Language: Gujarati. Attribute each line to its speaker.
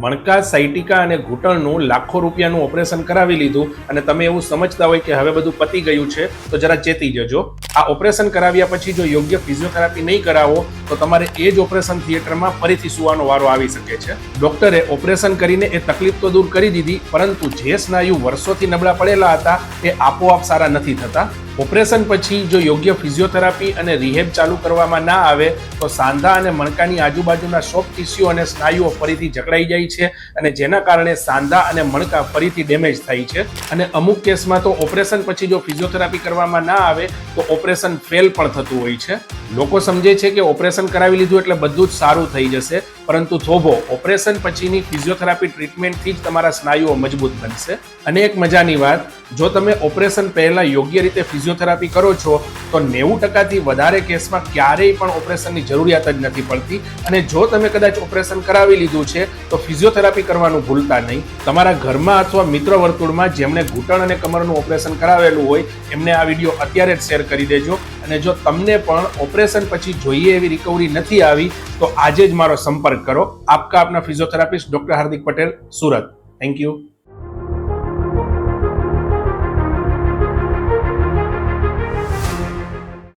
Speaker 1: મણકા, સાયટિકા અને ઘૂંટણનું લાખો રૂપિયાનું ઓપરેશન કરાવી લીધું અને તમે એવું સમજતા હોય કે હવે બધું પતી ગયું છે, તો જરા ચેતી જજો. આ ઓપરેશન કરાવ્યા પછી જો યોગ્ય ફિઝિયોથેરાપી નહીં કરાવો તો તમારે એ જ ઓપરેશન થિયેટરમાં ફરીથી સુવાનો વારો આવી શકે છે. ડોક્ટરે ઓપરેશન કરીને એ તકલીફ તો દૂર કરી દીધી, પરંતુ જે સ્નાયુ વર્ષોથી નબળા પડેલા હતા એ આપોઆપ સારા નથી થતા. ઓપરેશન પછી જો યોગ્ય ફિઝિયોથેરાપી અને રિહેબ ચાલુ કરવામાં ના આવે તો સાંધા અને મણકાની આજુબાજુના સોફ્ટ ટિશ્યુ અને સ્નાયુઓ ફરીથી જકડાઈ જાય છે અને જેના કારણે સાંધા અને મણકા ફરીથી ડેમેજ થાય છે. અને અમુક કેસમાં તો ઓપરેશન પછી જો ફિઝિયોથેરાપી કરવામાં ના આવે તો ઓપરેશન ફેલ પણ થતું હોય છે. લોકો સમજે છે કે ઓપરેશન કરાવી લીધું એટલે બધું જ સારું થઈ જશે, પરંતુ થોભો, ઓપરેશન પછીની ફિઝિયોથેરાપી ટ્રીટમેન્ટથી જ તમારા સ્નાયુઓ મજબૂત બનશે. અને એક મજાની વાત, જો તમે ઓપરેશન પહેલા યોગ્ય રીતે ફિઝિયોથેરાપી કરો છો તો 90%થી વધારે કેસમાં ક્યારેય પણ ઓપરેશનની જરૂરિયાત જ નથી પડતી. અને જો તમે કદાચ ઓપરેશન કરાવી લીધું છે તો ફિઝિયોથેરાપી કરવાનું ભૂલતા નહીં. તમારા ઘરમાં અથવા મિત્ર વર્તુળમાં જેમણે ઘૂંટણ અને કમરનું ઓપરેશન કરાવેલું હોય એમને આ વિડીયો અત્યારે જ શેર કરી દેજો. અને જો તમને પણ ઓપરેશન પછી જોઈએ એવી રિકવરી નથી આવી તો આજે જ મારો સંપર્ક કરો. આપના physiotherapist doctor Hardik Patel, Surat. Thank you.